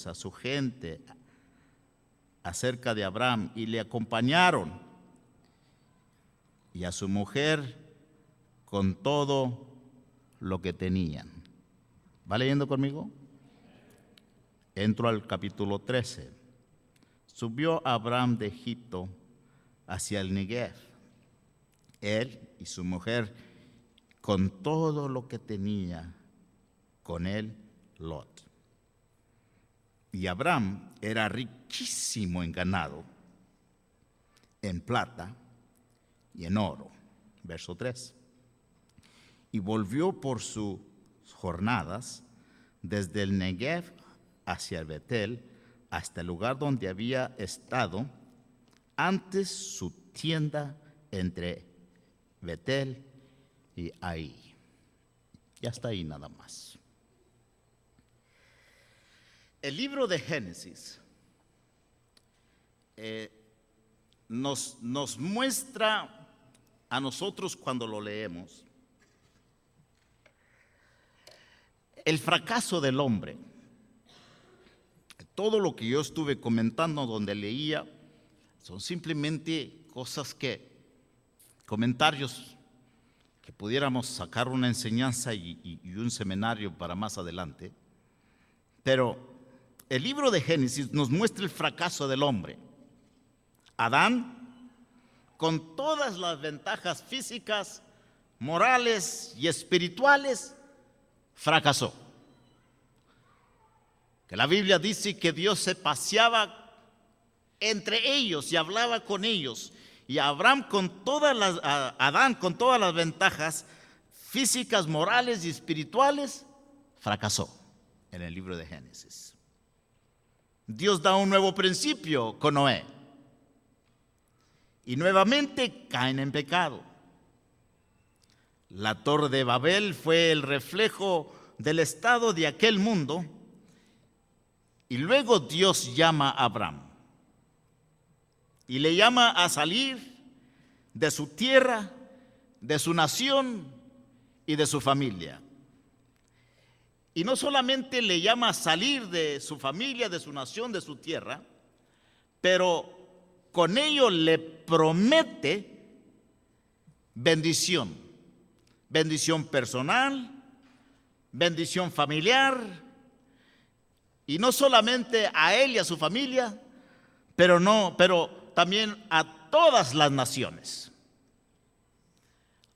a su gente acerca de Abraham y le acompañaron, y a su mujer con todo lo que tenían. ¿Va leyendo conmigo? Entro al capítulo 13. Subió Abraham de Egipto hacia el Negev, él y su mujer con todo lo que tenía, con él Lot. Y Abraham era riquísimo en ganado, en plata y en oro. Verso 3. Y volvió por sus jornadas desde el Negev hacia el Betel, hasta el lugar donde había estado antes su tienda entre Betel y Ahí. Y hasta ahí nada más. El libro de Génesis nos muestra a nosotros cuando lo leemos el fracaso del hombre. Todo lo que yo estuve comentando donde leía son simplemente cosas comentarios que pudiéramos sacar una enseñanza y un seminario para más adelante. Pero el libro de Génesis nos muestra el fracaso del hombre. Adán, con todas las ventajas físicas, morales y espirituales, fracasó. Que la Biblia dice que Dios se paseaba entre ellos y hablaba con ellos. Y Adán con todas las ventajas físicas, morales y espirituales, fracasó en el libro de Génesis. Dios da un nuevo principio con Noé. Y nuevamente caen en pecado. La Torre de Babel fue el reflejo del estado de aquel mundo. Y luego Dios llama a Abraham. Y le llama a salir de su tierra, de su nación y de su familia. Y no solamente le llama a salir de su familia, de su nación, de su tierra, pero con ello le promete bendición. Bendición personal, bendición familiar, y no solamente a él y a su familia, pero también a todas las naciones.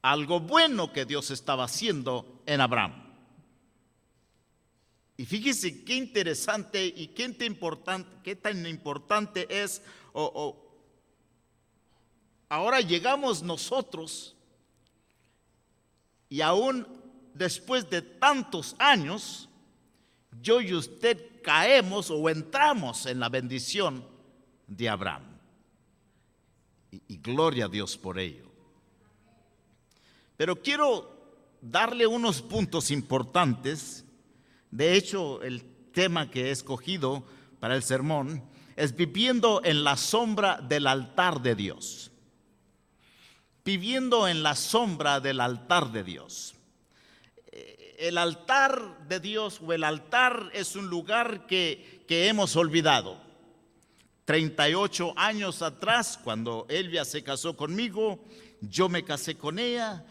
Algo bueno que Dios estaba haciendo en Abraham. Y fíjese qué interesante y qué tan importante es. Ahora llegamos nosotros, y aún después de tantos años, yo y usted caemos o entramos en la bendición de Abraham. Y gloria a Dios por ello. Pero quiero darle unos puntos importantes. De hecho, el tema que he escogido para el sermón es viviendo en la sombra del altar de Dios. Viviendo en la sombra del altar de Dios. El altar de Dios o el altar es un lugar que hemos olvidado. 38 años atrás, cuando Elvia se casó conmigo, yo me casé con ella,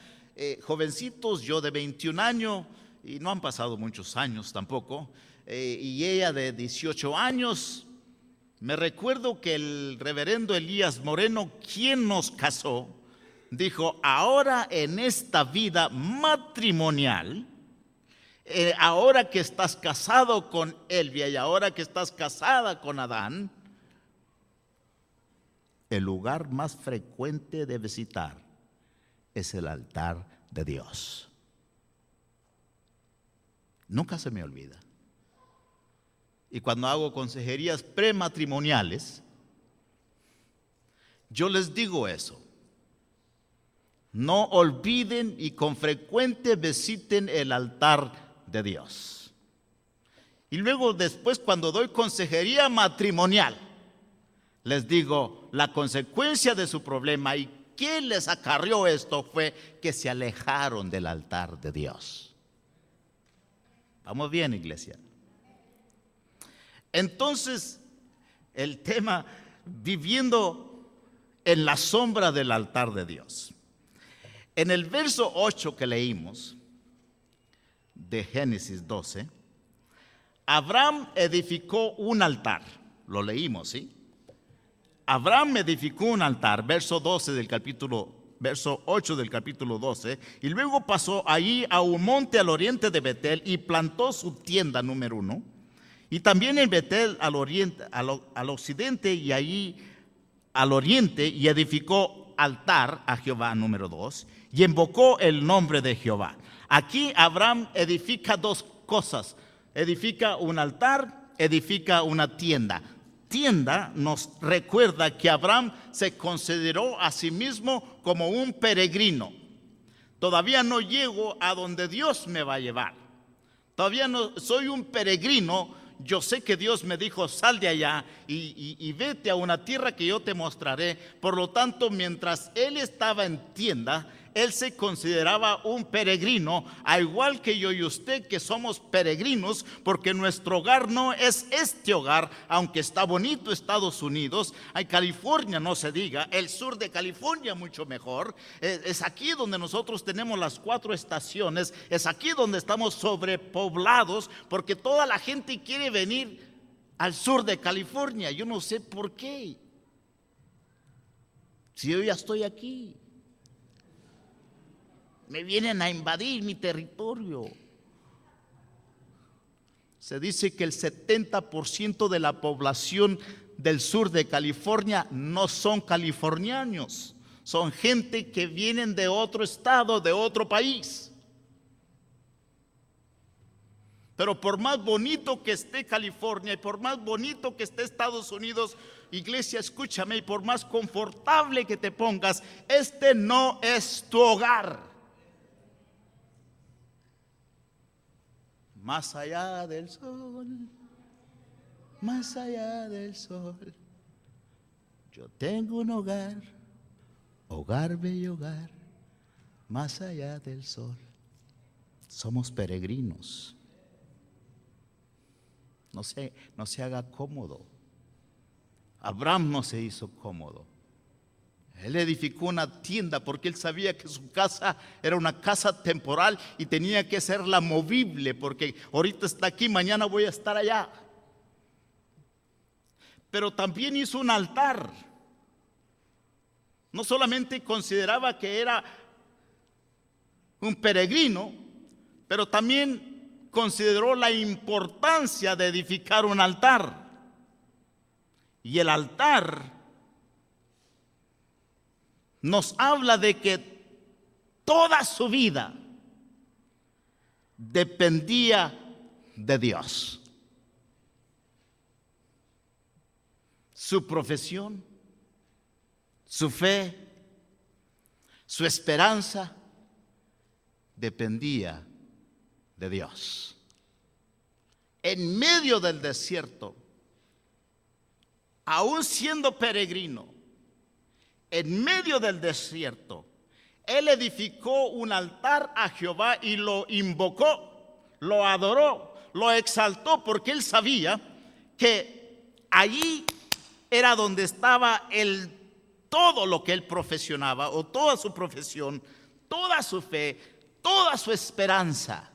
jovencitos, yo de 21 años, y no han pasado muchos años tampoco, y ella de 18 años. Me recuerdo que el reverendo Elías Moreno, quien nos casó, dijo: ahora en esta vida matrimonial, ahora que estás casado con Elvia y ahora que estás casada con Adán, el lugar más frecuente de visitar es el altar de Dios. Nunca se me olvida. Y cuando hago consejerías prematrimoniales, yo les digo eso. No olviden y con frecuencia visiten el altar de Dios. Y luego después, cuando doy consejería matrimonial, les digo, la consecuencia de su problema y qué les acarrió esto fue que se alejaron del altar de Dios. ¿Vamos bien, iglesia? Entonces, el tema, viviendo en la sombra del altar de Dios. En el verso 8 que leímos de Génesis 12, Abraham edificó un altar. Lo leímos, ¿sí? Abraham edificó un altar, verso 8 del capítulo 12, y luego pasó allí a un monte al oriente de Betel y plantó su tienda número 1, y también en Betel al oriente, al occidente y allí al oriente, y edificó altar a Jehová número 2, y invocó el nombre de Jehová. Aquí Abraham edifica dos cosas: edifica un altar, edifica una tienda. Tienda nos recuerda que Abraham se consideró a sí mismo como un peregrino. Todavía no llego a donde Dios me va a llevar. Todavía no soy un peregrino. Yo sé que Dios me dijo: sal de allá y vete a una tierra que yo te mostraré. Por lo tanto, mientras él estaba en tienda, él se consideraba un peregrino, al igual que yo y usted, que somos peregrinos, porque nuestro hogar no es este hogar, aunque está bonito Estados Unidos. En California no se diga, el sur de California mucho mejor. Es aquí donde nosotros tenemos las 4 estaciones, es aquí donde estamos sobrepoblados, porque toda la gente quiere venir al sur de California. Yo no sé por qué, si yo ya estoy aquí. Me vienen a invadir mi territorio. Se dice que el 70% de la población del sur de California no son californianos, son gente que vienen de otro estado, de otro país. Pero por más bonito que esté California y por más bonito que esté Estados Unidos, iglesia, escúchame, y por más confortable que te pongas, este no es tu hogar. Más allá del sol, más allá del sol, yo tengo un hogar, hogar, bello hogar, más allá del sol. Somos peregrinos. No se haga cómodo. Abraham no se hizo cómodo. Él edificó una tienda porque él sabía que su casa era una casa temporal y tenía que serla movible, porque ahorita está aquí, mañana voy a estar allá. Pero también hizo un altar. No solamente consideraba que era un peregrino, pero también consideró la importancia de edificar un altar. Y el altar nos habla de que toda su vida dependía de Dios. Su profesión, su fe, su esperanza dependía de Dios. En medio del desierto, aún siendo peregrino, en medio del desierto, él edificó un altar a Jehová y lo invocó, lo adoró, lo exaltó, porque él sabía que allí era donde estaba todo lo que él profesionaba, o toda su profesión, toda su fe, toda su esperanza.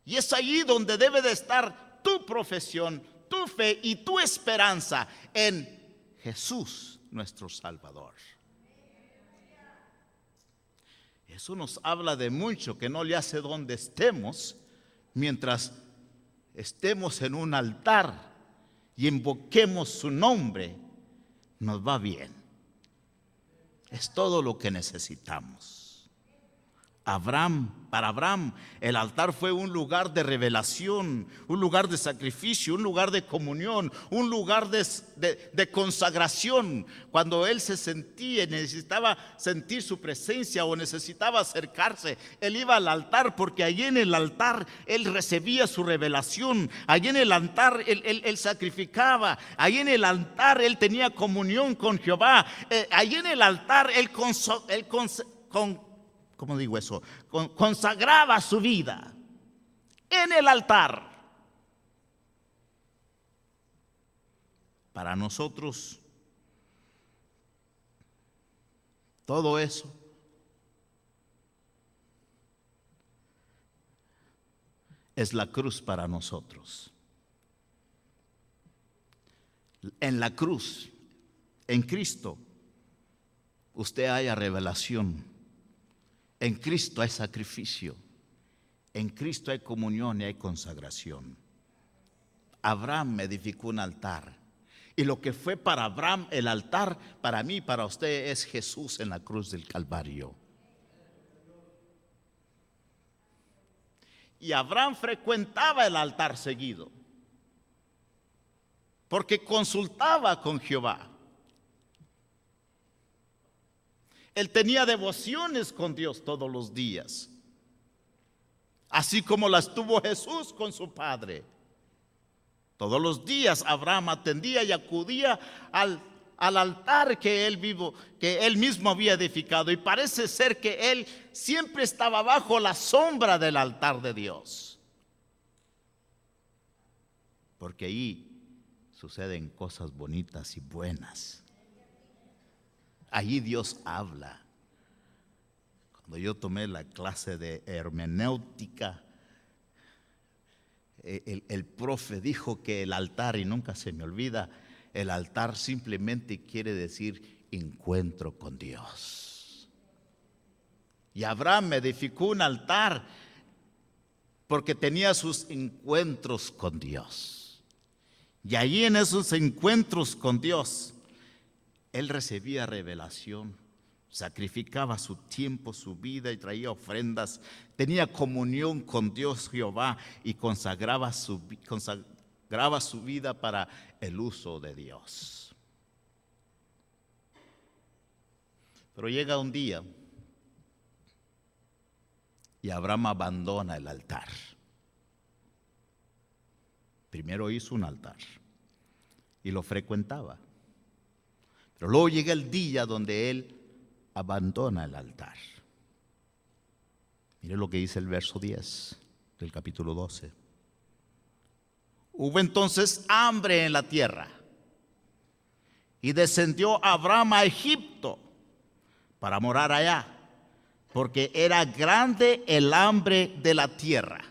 Y es allí donde debe de estar tu profesión, tu fe y tu esperanza, en Jesús, nuestro Salvador. Eso nos habla de mucho, que no le hace donde estemos, mientras estemos en un altar y invoquemos su nombre, nos va bien. Es todo lo que necesitamos. Para Abraham, el altar fue un lugar de revelación, un lugar de sacrificio, un lugar de comunión, un lugar de consagración. Cuando él se sentía, necesitaba sentir su presencia o necesitaba acercarse, él iba al altar, porque allí en el altar él recibía su revelación. Allí en el altar él sacrificaba. Allí en el altar él tenía comunión con Jehová. Allí en el altar ¿cómo digo eso? Consagraba su vida en el altar. Para nosotros, todo eso es la cruz para nosotros. En la cruz, en Cristo, usted haya revelación. En Cristo hay sacrificio. En Cristo hay comunión y hay consagración. Abraham edificó un altar. Y lo que fue para Abraham el altar, para mí, para usted, es Jesús en la cruz del Calvario. Y Abraham frecuentaba el altar seguido, porque consultaba con Jehová. Él tenía devociones con Dios todos los días, así como las tuvo Jesús con su Padre. Todos los días Abraham atendía y acudía al altar que él mismo había edificado. Y parece ser que él siempre estaba bajo la sombra del altar de Dios, porque ahí suceden cosas bonitas y buenas. Allí Dios habla. Cuando yo tomé la clase de hermenéutica, el profe dijo que el altar, y nunca se me olvida, el altar simplemente quiere decir encuentro con Dios. Y Abraham edificó un altar porque tenía sus encuentros con Dios. Y allí en esos encuentros con Dios, él recibía revelación, sacrificaba su tiempo, su vida y traía ofrendas, tenía comunión con Dios Jehová y consagraba su vida para el uso de Dios. Pero llega un día y Abraham abandona el altar. Primero hizo un altar y lo frecuentaba. Pero luego llega el día donde él abandona el altar. Mire lo que dice el verso 10 del capítulo 12. Hubo entonces hambre en la tierra y descendió Abraham a Egipto para morar allá, porque era grande el hambre de la tierra.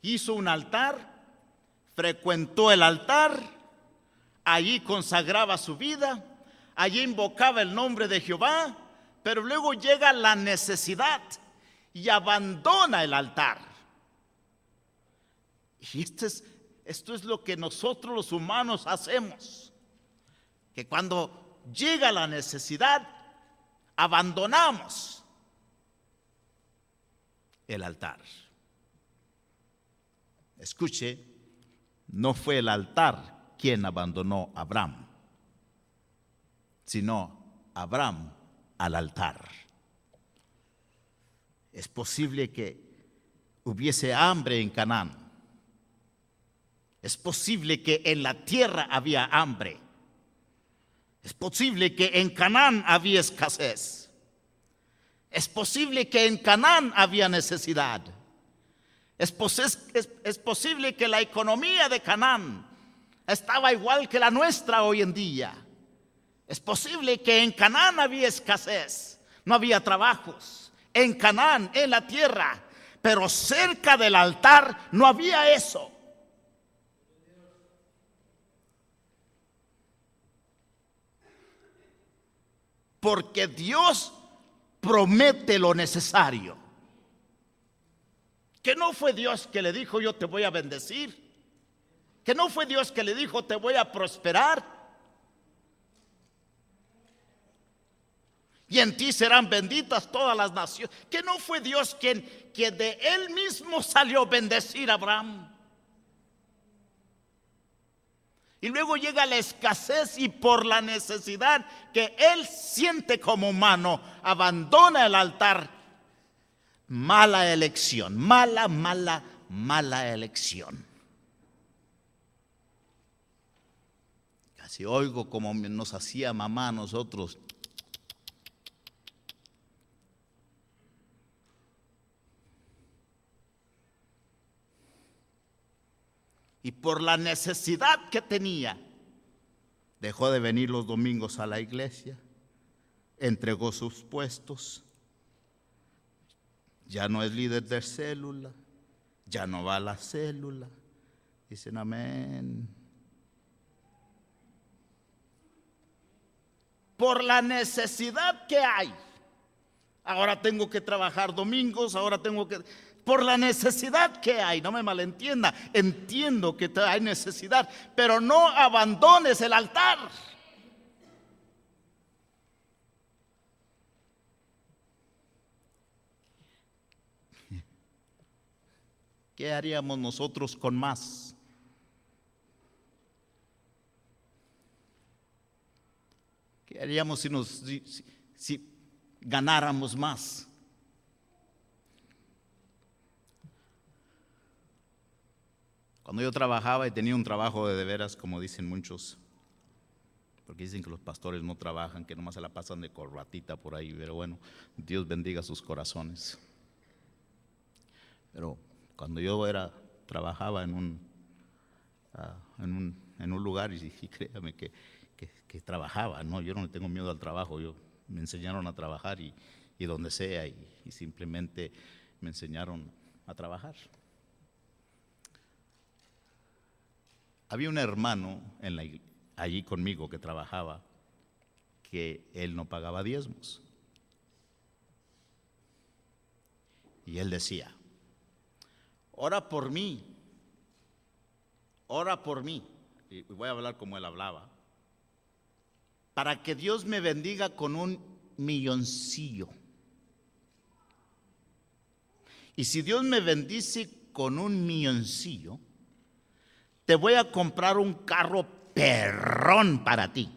Hizo un altar, frecuentó el altar, allí consagraba su vida, allí invocaba el nombre de Jehová, pero luego llega la necesidad y abandona el altar. Y esto es lo que nosotros los humanos hacemos, que cuando llega la necesidad, abandonamos el altar. Escuche, no fue el altar quien abandonó a Abraham, sino Abraham al altar. Es posible que hubiese hambre en Canaán. Es posible que en la tierra había hambre. Es posible que en Canaán había escasez. Es posible que en Canaán había necesidad. Es posible que la economía de Canaán estaba igual que la nuestra hoy en día. Es posible que en Canaán había escasez, no había trabajos. En Canaán, en la tierra, pero cerca del altar no había eso. Porque Dios promete lo necesario. Que no fue Dios que le dijo yo te voy a bendecir. Que no fue Dios que le dijo te voy a prosperar. Y en ti serán benditas todas las naciones. Que no fue Dios quien de él mismo salió a bendecir a Abraham. Y luego llega la escasez y por la necesidad que él siente como humano, abandona el altar. Mala elección, mala elección. Casi oigo como nos hacía mamá a nosotros. Y por la necesidad que tenía, Dejó de venir los domingos a la iglesia, entregó sus puestos, ya no es líder de célula, ya no va a la célula. Dicen amén. Por la necesidad que hay. Ahora tengo que trabajar domingos, por la necesidad que hay, no me malentienda, entiendo que hay necesidad, pero no abandones el altar. ¿Qué haríamos nosotros con más? ¿Qué haríamos si ganáramos más? Cuando yo trabajaba y tenía un trabajo de veras, como dicen muchos, porque dicen que los pastores no trabajan, que nomás se la pasan de corbatita por ahí, pero bueno, Dios bendiga sus corazones. Pero cuando yo trabajaba en un lugar, y créame que trabajaba, ¿no? Yo no le tengo miedo al trabajo, me enseñaron a trabajar y donde sea, y simplemente me enseñaron a trabajar. Había un hermano allí conmigo que trabajaba, que él no pagaba diezmos. Y él decía, ora por mí, y voy a hablar como él hablaba, para que Dios me bendiga con un milloncillo. Y si Dios me bendice con un milloncillo, te voy a comprar un carro perrón para ti.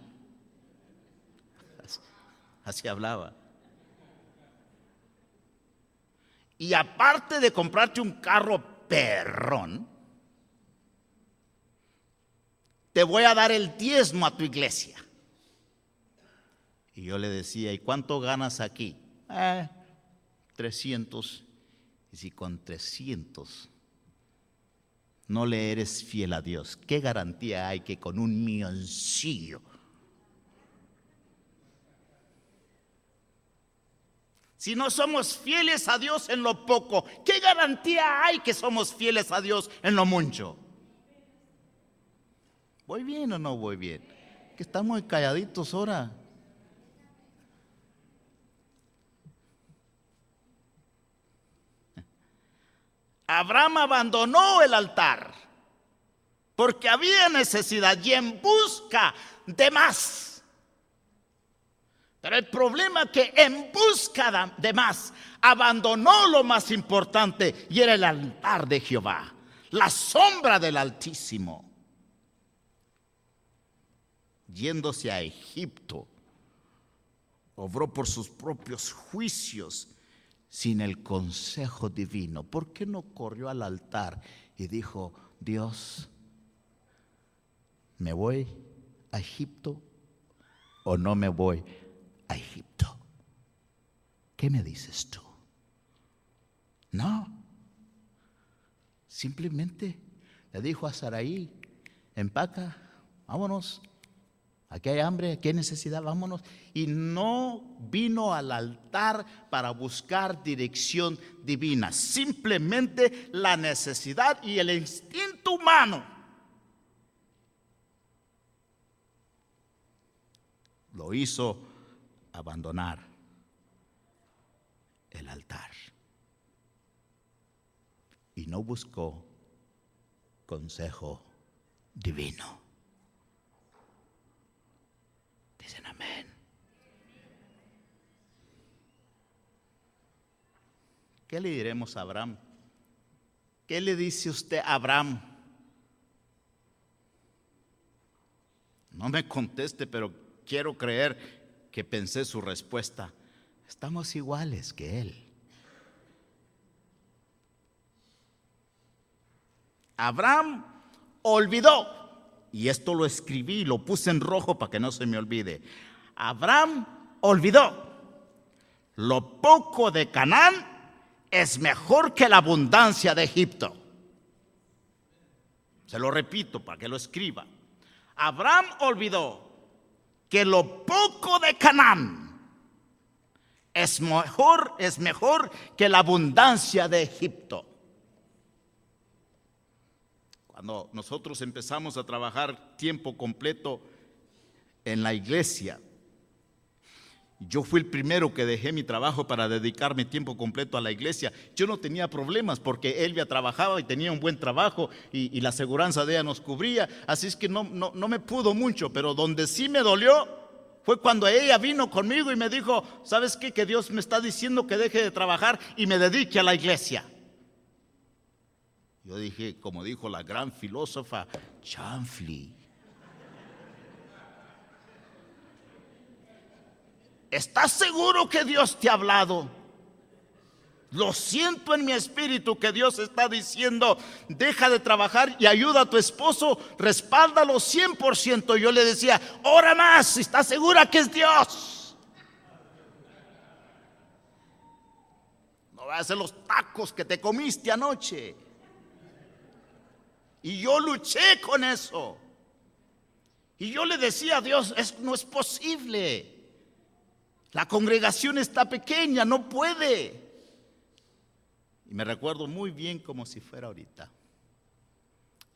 Así hablaba. Y aparte de comprarte un carro perrón, te voy a dar el diezmo a tu iglesia. Y yo le decía, ¿y cuánto ganas aquí? 300. Y si con 300 no le eres fiel a Dios, ¿qué garantía hay que con un milloncillo? Si no somos fieles a Dios en lo poco, ¿qué garantía hay que somos fieles a Dios en lo mucho? ¿Voy bien o no voy bien? Que están muy calladitos ahora. Abraham abandonó el altar porque había necesidad y en busca de más. Pero el problema es que en busca de más abandonó lo más importante, y era el altar de Jehová, la sombra del Altísimo. Yéndose a Egipto, obró por sus propios juicios sin el consejo divino. ¿Por qué no corrió al altar y dijo, Dios, ¿me voy a Egipto o no me voy a Egipto? ¿Qué me dices tú? No, simplemente le dijo a Saraí, empaca, vámonos. Aquí hay hambre, aquí hay necesidad, vámonos. Y no vino al altar para buscar dirección divina. Simplemente la necesidad y el instinto humano lo hizo abandonar el altar. Y no buscó consejo divino. Dicen amén. ¿Qué le diremos a Abraham? ¿Qué le dice usted a Abraham? No me conteste, pero quiero creer que pensé su respuesta. Estamos iguales que él. Abraham olvidó. Y esto lo escribí, lo puse en rojo para que no se me olvide. Abraham olvidó. Lo poco de Canaán es mejor que la abundancia de Egipto. Se lo repito para que lo escriba. Abraham olvidó. que lo poco de Canaán es mejor que la abundancia de Egipto. Cuando nosotros empezamos a trabajar tiempo completo en la iglesia, yo fui el primero que dejé mi trabajo para dedicarme tiempo completo a la iglesia. Yo no tenía problemas porque Elvia trabajaba y tenía un buen trabajo y la aseguranza de ella nos cubría. Así es que no me pudo mucho, pero donde sí me dolió fue cuando ella vino conmigo y me dijo: ¿sabes qué? Que Dios me está diciendo que deje de trabajar y me dedique a la iglesia. Yo dije, como dijo la gran filósofa, chanfli. ¿Estás seguro que Dios te ha hablado? Lo siento en mi espíritu que Dios está diciendo: deja de trabajar y ayuda a tu esposo, respáldalo 100%. Yo le decía: ora más, ¿estás segura que es Dios? No vas a hacer los tacos que te comiste anoche. Y yo luché con eso. Y yo le decía a Dios: no es posible. La congregación está pequeña, no puede. Y me recuerdo muy bien como si fuera ahorita.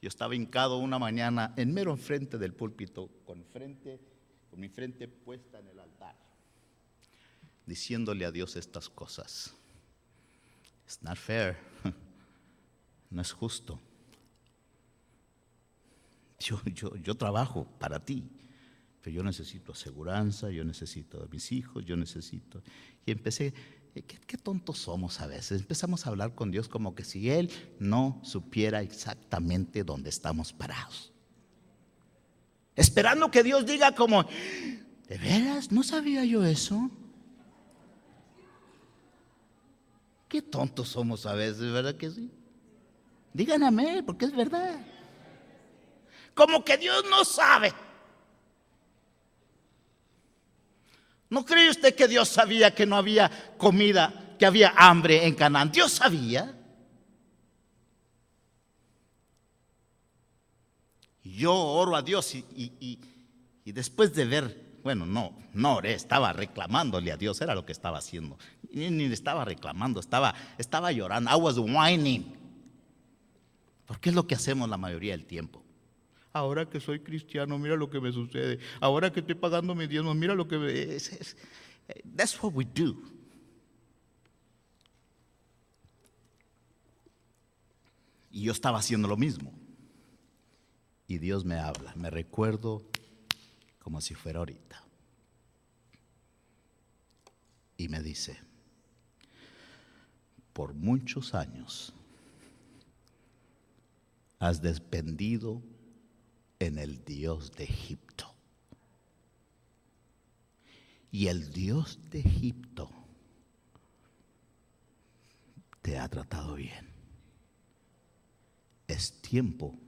Yo estaba hincado una mañana en mero enfrente del púlpito, con mi frente puesta en el altar, diciéndole a Dios estas cosas. It's not fair. No es justo. Yo trabajo para ti, pero yo necesito aseguranza, yo necesito a mis hijos, yo necesito. Y empecé, qué tontos somos a veces. Empezamos a hablar con Dios como que si Él no supiera exactamente dónde estamos parados. Esperando que Dios diga como: ¿de veras? ¿No sabía yo eso? Qué tontos somos a veces, ¿verdad que sí? Digan amén, porque es verdad. Como que Dios no sabe. ¿No cree usted que Dios sabía que no había comida, que había hambre en Canaán? Dios sabía. Y yo oro a Dios y después de ver, bueno, no oré, estaba reclamándole a Dios, era lo que estaba haciendo. Ni estaba reclamando, estaba llorando. I was whining. Porque es lo que hacemos la mayoría del tiempo. Ahora que soy cristiano, mira lo que me sucede. Ahora que estoy pagando mis diezmos, mira lo que me... That's what we do. Y yo estaba haciendo lo mismo. Y Dios me habla, me recuerdo como si fuera ahorita. Y me dice: por muchos años has dependido en el Dios de Egipto. Y el Dios de Egipto te ha tratado bien. Es tiempo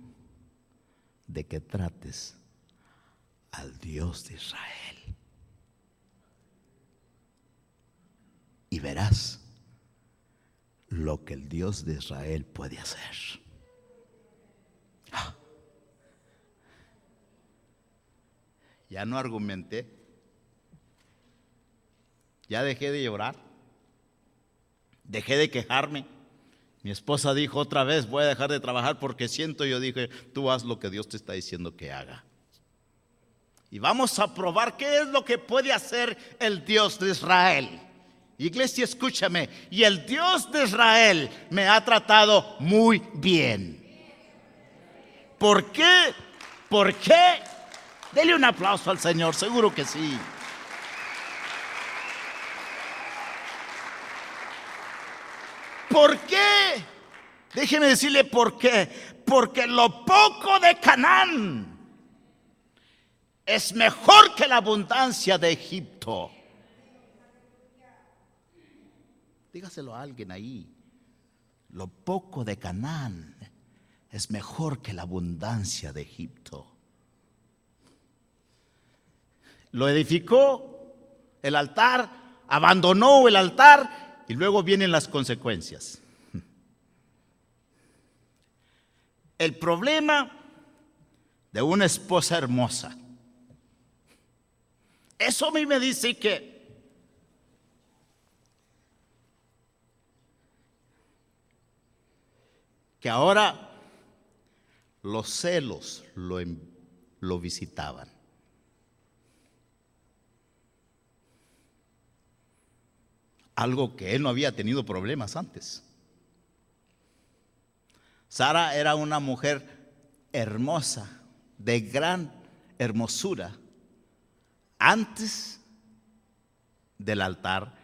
de que trates al Dios de Israel. Y verás lo que el Dios de Israel puede hacer. Ya no argumenté, ya dejé de llorar, dejé de quejarme. Mi esposa dijo: otra vez voy a dejar de trabajar porque siento. Yo dije: tú haz lo que Dios te está diciendo que haga. Y vamos a probar qué es lo que puede hacer el Dios de Israel. Iglesia, escúchame. Y el Dios de Israel me ha tratado muy bien. ¿Por qué? ¿Por qué? Dele un aplauso al Señor, seguro que sí. ¿Por qué? Déjeme decirle por qué. Porque lo poco de Canaán es mejor que la abundancia de Egipto. Dígaselo a alguien ahí. Lo poco de Canaán es mejor que la abundancia de Egipto. Lo edificó el altar, abandonó el altar y luego vienen las consecuencias. El problema de una esposa hermosa Eso a mí me dice que ahora los celos lo visitaban. Algo que él no había tenido problemas antes. Sara era una mujer hermosa, de gran hermosura, antes del altar,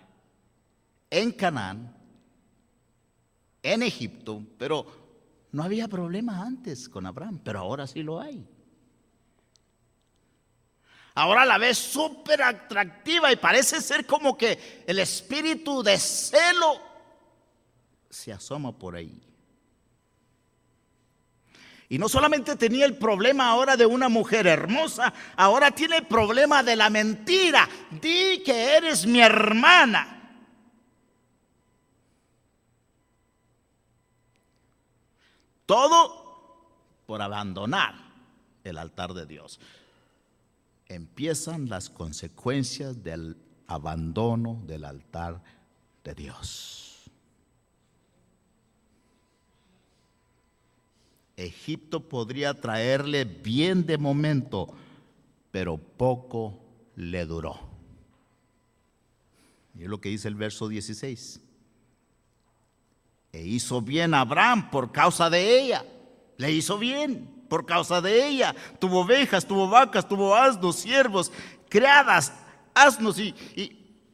en Canaán, en Egipto, pero no había problema antes con Abraham, pero ahora sí lo hay. Ahora la ves súper atractiva y parece ser como que el espíritu de celo se asoma por ahí. Y no solamente tenía el problema ahora de una mujer hermosa, ahora tiene el problema de la mentira. Di que eres mi hermana. Todo por abandonar el altar de Dios. Empiezan las consecuencias del abandono del altar de Dios. Egipto podría traerle bien de momento, pero poco le duró. Y es lo que dice el verso 16. E hizo bien a Abraham por causa de ella. Le hizo bien por causa de ella. Tuvo ovejas, tuvo vacas, tuvo asnos, siervos, criadas, asnos,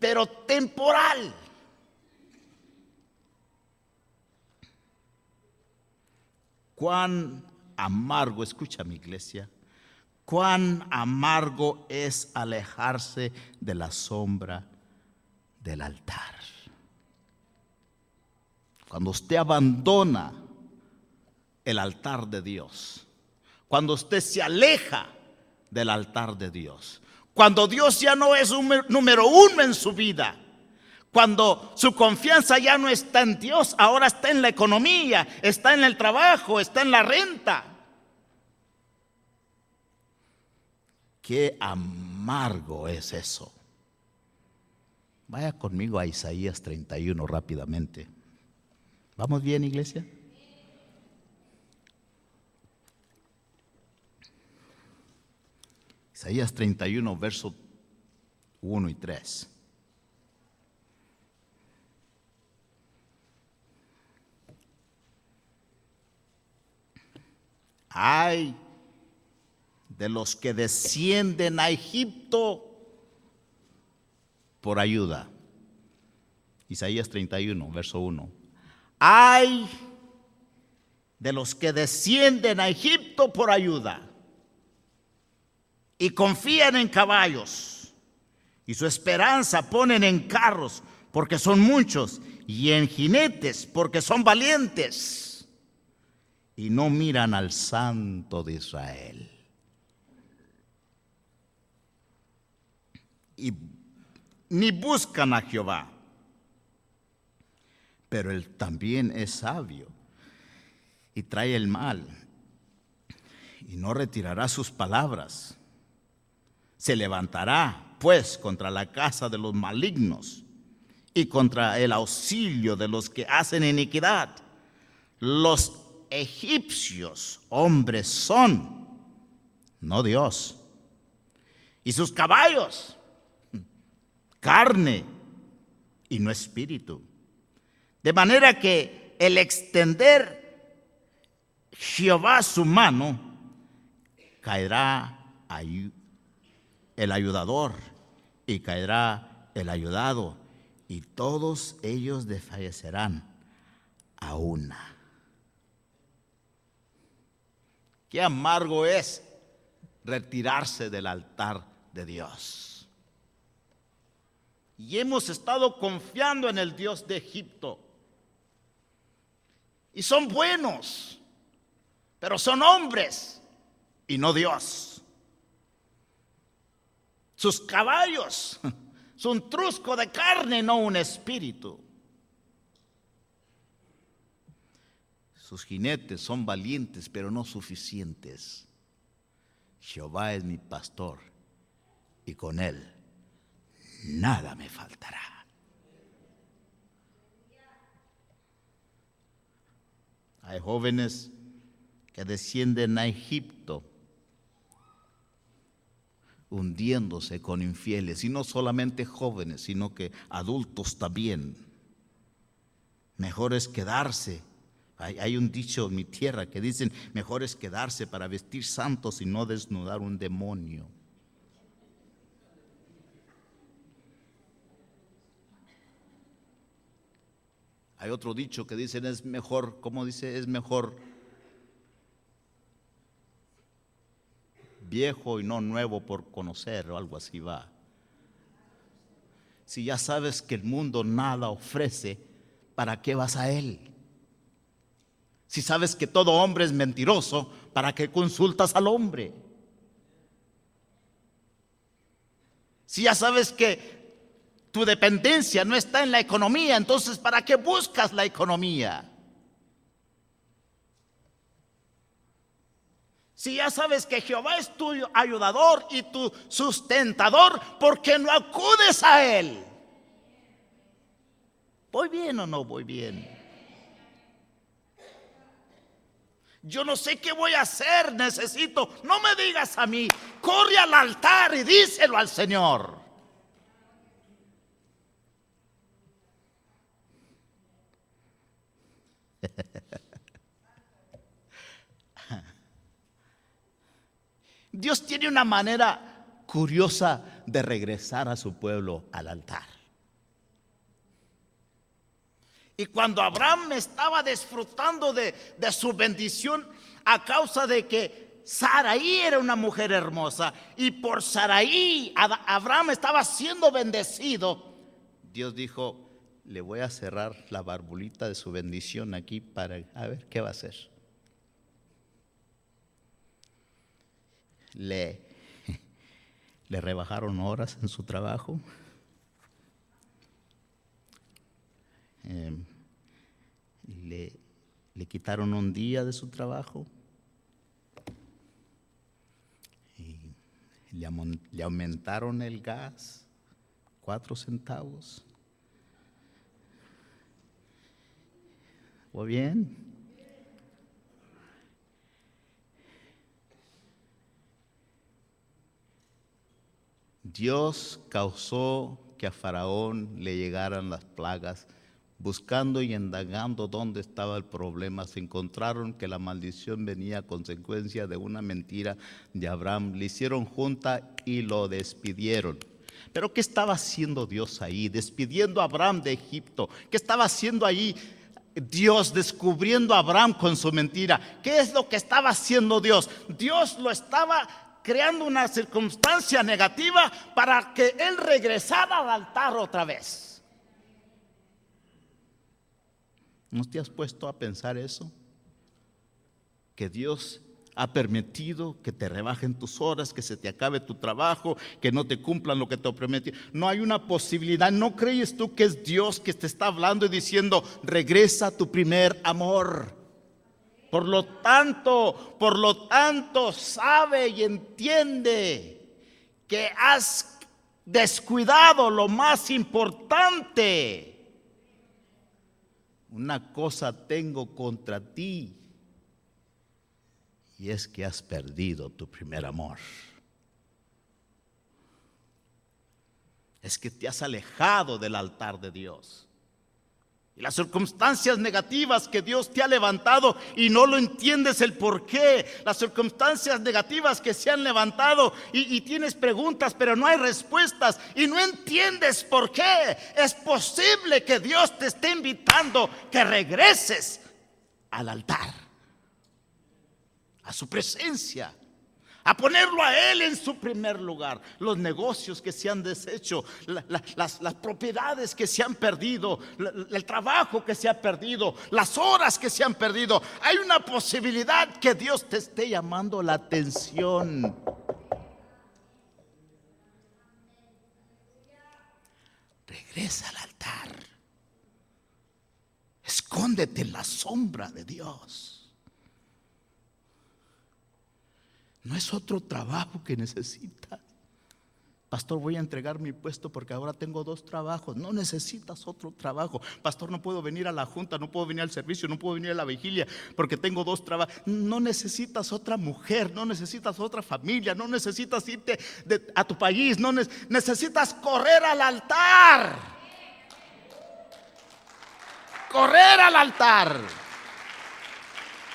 pero temporal. Cuán amargo, escucha mi iglesia, cuán amargo es alejarse de la sombra del altar. Cuando usted abandona el altar de Dios, cuando usted se aleja del altar de Dios, cuando Dios ya no es un número uno en su vida, cuando su confianza ya no está en Dios, ahora está en la economía, está en el trabajo, está en la renta. Qué amargo es eso. Vaya conmigo a Isaías 31 rápidamente. ¿Vamos bien, iglesia? Isaías 31, versos 1 y 3. Ay de los que descienden a Egipto por ayuda. Isaías 31, verso 1. Ay de los que descienden a Egipto por ayuda y confían en caballos y su esperanza ponen en carros porque son muchos y en jinetes porque son valientes y no miran al Santo de Israel. Y ni buscan a Jehová, pero él también es sabio y trae el mal y no retirará sus palabras. Se levantará pues contra la casa de los malignos y contra el auxilio de los que hacen iniquidad. Los egipcios hombres son, no Dios, y sus caballos carne y no espíritu. De manera que el extender Jehová su mano, caerá el ayudador y caerá el ayudado, y todos ellos desfallecerán a una. Qué amargo es retirarse del altar de Dios. Y hemos estado confiando en el Dios de Egipto. Y son buenos, pero son hombres y no Dios. Sus caballos son un trusco de carne, no un espíritu. Sus jinetes son valientes, pero no suficientes. Jehová es mi pastor y con él nada me faltará. Hay jóvenes que descienden a Egipto hundiéndose con infieles, y no solamente jóvenes, sino que adultos también. Mejor es quedarse. Hay un dicho en mi tierra que dicen, mejor es quedarse para vestir santos y no desnudar un demonio. Hay otro dicho que dicen, es mejor, ¿cómo dice? Es mejor viejo y no nuevo por conocer, o algo así va. Si ya sabes que el mundo nada ofrece, ¿para qué vas a él? Si sabes que todo hombre es mentiroso, ¿para qué consultas al hombre? Si ya sabes que tu dependencia no está en la economía, entonces ¿para qué buscas la economía? Si ya sabes que Jehová es tu ayudador y tu sustentador, ¿por qué no acudes a él? ¿Voy bien o no voy bien? Yo no sé qué voy a hacer, necesito. No me digas a mí, corre al altar y díselo al Señor. Dios tiene una manera curiosa de regresar a su pueblo al altar. Y cuando Abraham estaba disfrutando de su bendición a causa de que Saraí era una mujer hermosa, y por Saraí Abraham estaba siendo bendecido, Dios dijo, le voy a cerrar la barbulita de su bendición aquí para a ver qué va a hacer. Le rebajaron horas en su trabajo. Le quitaron un día de su trabajo y le aumentaron el gas 4 centavos. ¿O bien? Dios causó que a Faraón le llegaran las plagas. Buscando y indagando dónde estaba el problema, se encontraron que la maldición venía a consecuencia de una mentira de Abraham. Le hicieron junta y lo despidieron. Pero ¿qué estaba haciendo Dios ahí? Despidiendo a Abraham de Egipto. ¿Qué estaba haciendo ahí Dios descubriendo a Abraham con su mentira? ¿Qué es lo que estaba haciendo Dios? Dios lo estaba creando una circunstancia negativa para que él regresara al altar otra vez. ¿No te has puesto a pensar eso? Que Dios ha permitido que te rebajen tus horas, que se te acabe tu trabajo, que no te cumplan lo que te prometió. No hay una posibilidad. ¿No crees tú que es Dios que te está hablando y diciendo, regresa a tu primer amor? Por lo tanto, sabe y entiende que has descuidado lo más importante. Una cosa tengo contra ti, y es que has perdido tu primer amor. Es que te has alejado del altar de Dios. Y las circunstancias negativas que Dios te ha levantado y no lo entiendes el por qué. Las circunstancias negativas que se han levantado y tienes preguntas pero no hay respuestas y no entiendes por qué. Es posible que Dios te esté invitando que regreses al altar, a su presencia, a ponerlo a Él en su primer lugar. Los negocios que se han deshecho, las propiedades que se han perdido, el trabajo que se ha perdido, las horas que se han perdido. Hay una posibilidad que Dios te esté llamando la atención. Regresa al altar. Escóndete en la sombra de Dios. No es otro trabajo que necesitas. pastor, voy a entregar mi puesto porque ahora tengo 2 trabajos. No necesitas otro trabajo. Pastor, no puedo venir a la junta, no puedo venir al servicio, no puedo venir a la vigilia porque tengo 2 trabajos. No necesitas otra mujer, no necesitas otra familia, no necesitas irte a tu país, no necesitas correr al altar. Correr al altar.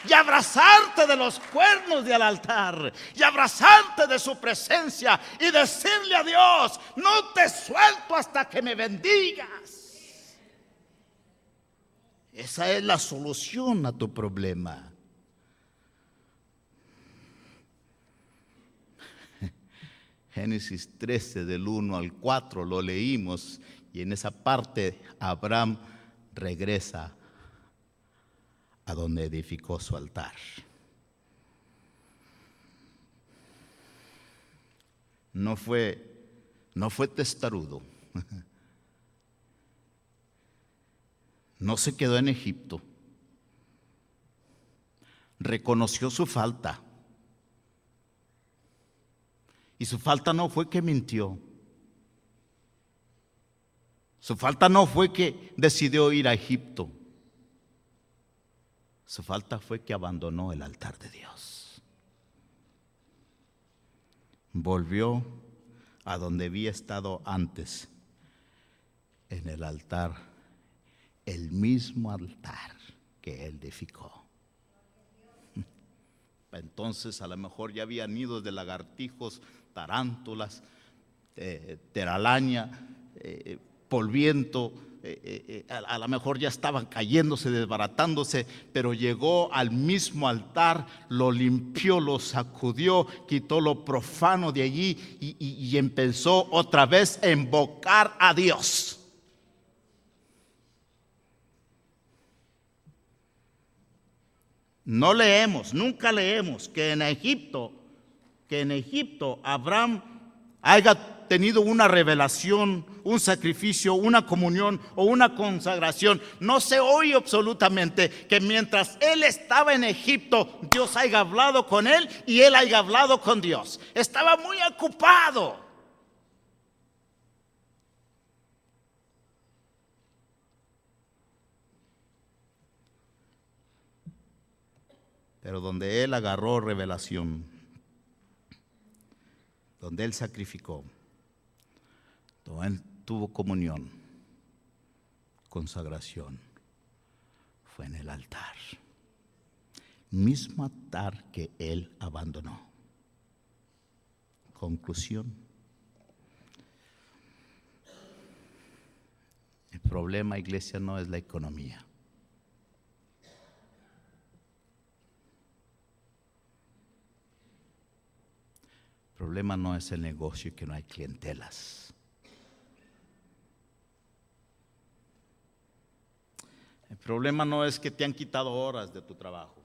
Y abrazarte de los cuernos del altar, y abrazarte de su presencia, y decirle a Dios: no te suelto hasta que me bendigas. Esa es la solución a tu problema. Génesis 13 del 1 al 4 lo leímos, y en esa parte Abraham regresa a donde edificó su altar. No fue testarudo. No se quedó en Egipto. Reconoció su falta. Y su falta no fue que mintió. Su falta no fue que decidió ir a Egipto. Su falta fue que abandonó el altar de Dios. Volvió a donde había estado antes, en el altar, el mismo altar que él edificó. Entonces a lo mejor ya había nidos de lagartijos, tarántulas, teralaña, polviento. A lo mejor ya estaban cayéndose, desbaratándose, pero llegó al mismo altar, lo limpió, lo sacudió, quitó lo profano de allí y empezó otra vez a invocar a Dios. No leemos, nunca leemos que en Egipto Abraham haya tenido una revelación, un sacrificio, una comunión o una consagración. No se oye absolutamente que mientras él estaba en Egipto, Dios haya hablado con él y él haya hablado con Dios. Estaba muy ocupado. Pero donde él agarró revelación, donde él sacrificó, donde él tuvo comunión, consagración, fue en el altar. Mismo altar que él abandonó. Conclusión. El problema, iglesia, no es la economía. El problema no es el negocio y que no hay clientelas. El problema no es que te han quitado horas de tu trabajo.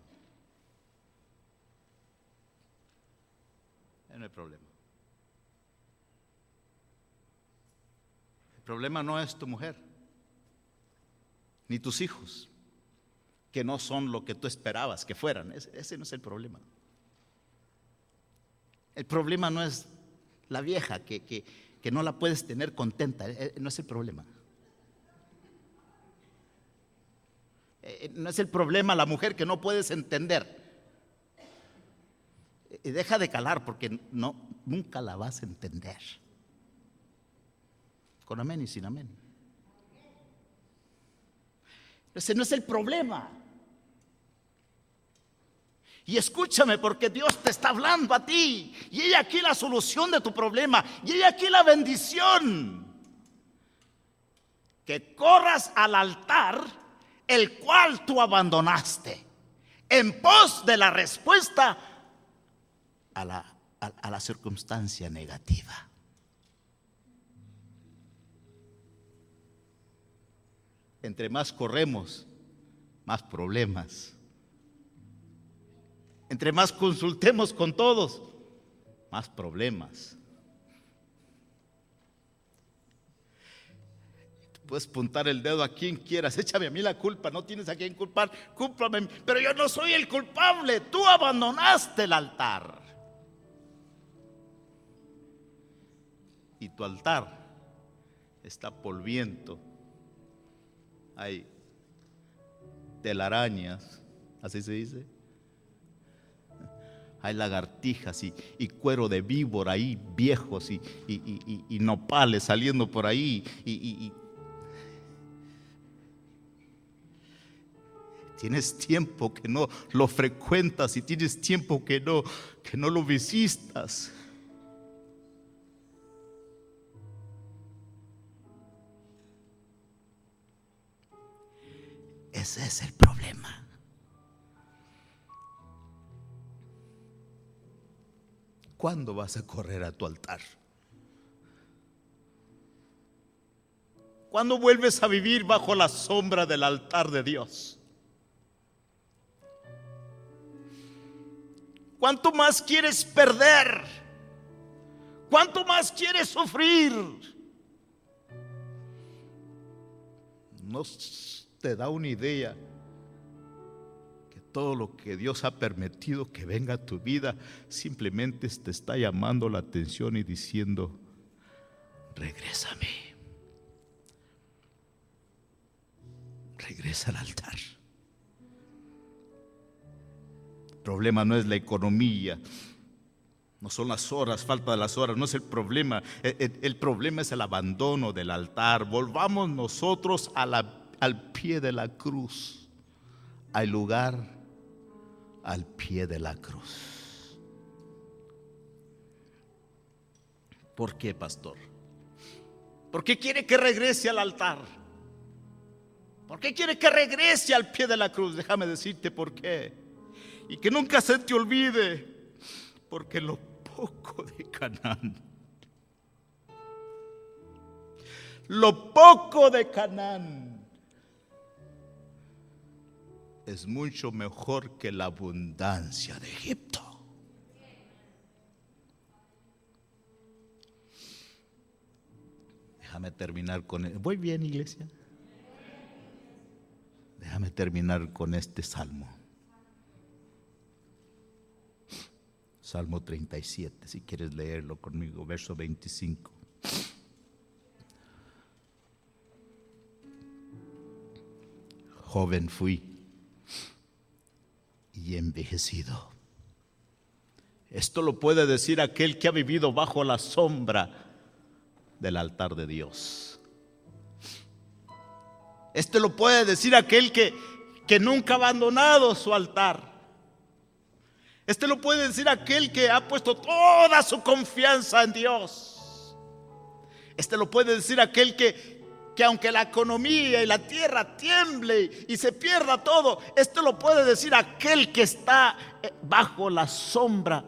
Ese no es el problema. El problema no es tu mujer, ni tus hijos, que no son lo que tú esperabas que fueran. Ese no es el problema. El problema no es la vieja que no la puedes tener contenta. No es el problema. No es el problema la mujer que no puedes entender. Deja de calar porque nunca la vas a entender. Con amén y sin amén. Ese no es el problema. Y escúchame, porque Dios te está hablando a ti. Y hay aquí la solución de tu problema. Y hay aquí la bendición. Que corras al altar, el cual tú abandonaste, en pos de la respuesta a la circunstancia negativa. Entre más corremos, más problemas. Entre más consultemos con todos, más problemas. Puedes apuntar el dedo a quien quieras, échame a mí la culpa, no tienes a quien culpar, cúlpame, pero yo no soy el culpable, tú abandonaste el altar. y tu altar está polviento, hay telarañas, así se dice, hay lagartijas y cuero de víbora ahí, viejos y nopales saliendo por ahí y tienes tiempo que no lo frecuentas y tienes tiempo que no lo visitas. Ese es el problema. ¿Cuándo vas a correr a tu altar? ¿Cuándo vuelves a vivir bajo la sombra del altar de Dios? ¿Cuánto más quieres perder? ¿Cuánto más quieres sufrir? ¿No te da una idea que todo lo que Dios ha permitido que venga a tu vida simplemente te está llamando la atención y diciendo: regrésame, regresa al altar? El problema no es la economía, no son las horas, falta de las horas, no es el problema. El problema es el abandono del altar. Volvamos nosotros al pie de la cruz, al lugar al pie de la cruz. ¿Por qué, pastor? ¿Por qué quiere que regrese al altar? ¿Por qué quiere que regrese al pie de la cruz? Déjame decirte por qué. Y que nunca se te olvide, porque lo poco de Canaán, lo poco de Canaán es mucho mejor que la abundancia de Egipto. Déjame terminar con ¿voy bien, iglesia? Déjame terminar con este salmo. Salmo 37, si quieres leerlo conmigo, verso 25. Joven fui y envejecido. Esto lo puede decir aquel que ha vivido bajo la sombra del altar de Dios. Esto lo puede decir aquel que nunca ha abandonado su altar. Este lo puede decir aquel que ha puesto toda su confianza en Dios. Este lo puede decir aquel que aunque la economía y la tierra tiemble y se pierda todo, esto lo puede decir aquel que está bajo la sombra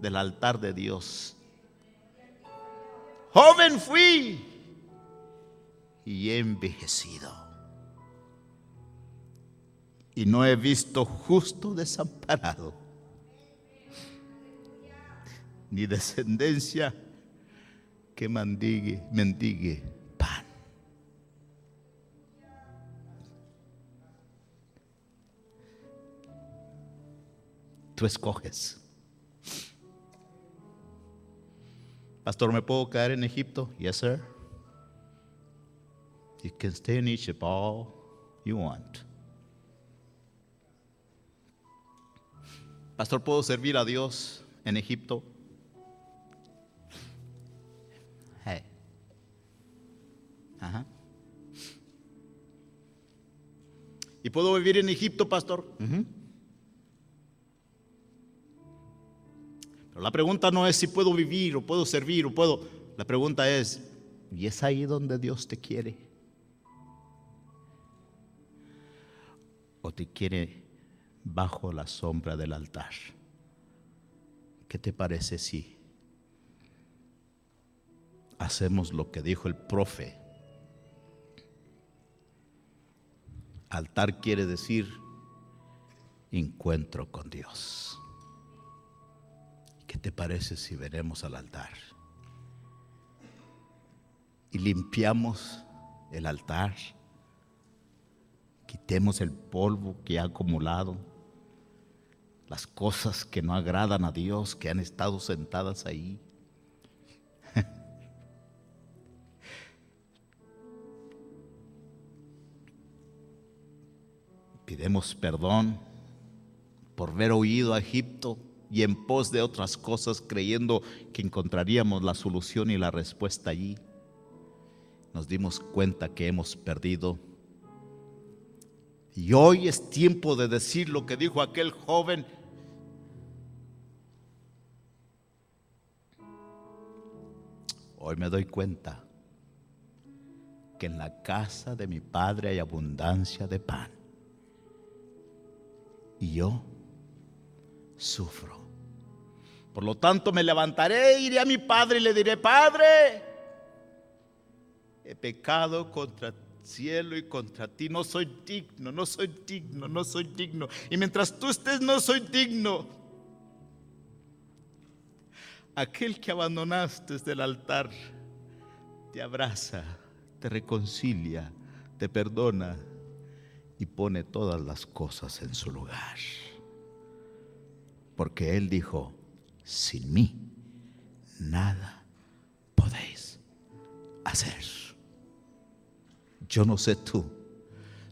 del altar de Dios. Joven fui y he envejecido, y no he visto justo desamparado, ni descendencia que mendigue pan. Tú escoges. Pastor, ¿me puedo quedar en Egipto? Yes, sir. You can stay in Egypt all you want. Pastor, ¿puedo servir a Dios en Egipto? Hey. Ajá. ¿Y puedo vivir en Egipto, pastor? Pero la pregunta no es si puedo vivir o puedo servir o puedo. La pregunta es, ¿y es ahí donde Dios te quiere? ¿O te quiere bajo la sombra del altar? ¿Qué te parece si hacemos lo que dijo el profe? Altar quiere decir encuentro con Dios. ¿Qué te parece si venimos al altar y limpiamos el altar? Quitemos el polvo que ha acumulado, las cosas que no agradan a Dios, que han estado sentadas ahí. Pidemos perdón por haber huido a Egipto y en pos de otras cosas, creyendo que encontraríamos la solución y la respuesta allí. Nos dimos cuenta que hemos perdido. Y hoy es tiempo de decir lo que dijo aquel joven: hoy me doy cuenta que en la casa de mi Padre hay abundancia de pan, y yo sufro. Por lo tanto me levantaré, iré a mi Padre y le diré: Padre, he pecado contra el cielo y contra ti, no soy digno, no soy digno, no soy digno. Y mientras tú estés, no soy digno. Aquel que abandonaste del altar te abraza, te reconcilia, te perdona y pone todas las cosas en su lugar. Porque Él dijo: sin mí nada podéis hacer. Yo no sé tú,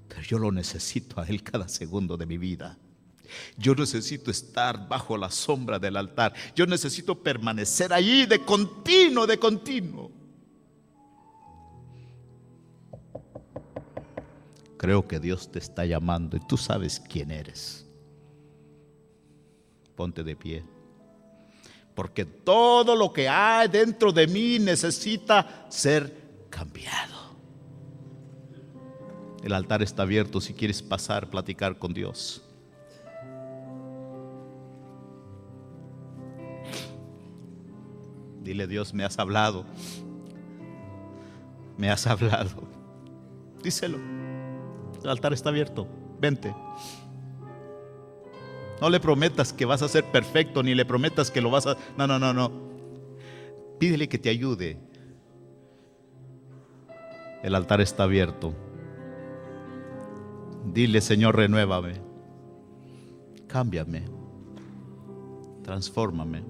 pero yo lo necesito a Él cada segundo de mi vida. Yo necesito estar bajo la sombra del altar. Yo necesito permanecer allí de continuo, de continuo. Creo que Dios te está llamando y tú sabes quién eres. Ponte de pie. Porque todo lo que hay dentro de mí necesita ser cambiado. El altar está abierto si quieres pasar, platicar con Dios. Dile: Dios, me has hablado. Me has hablado. Díselo. El altar está abierto. Vente. No le prometas que vas a ser perfecto, ni le prometas que lo vas a... No. Pídele que te ayude. El altar está abierto. Dile: Señor, renuévame. Cámbiame. Transfórmame.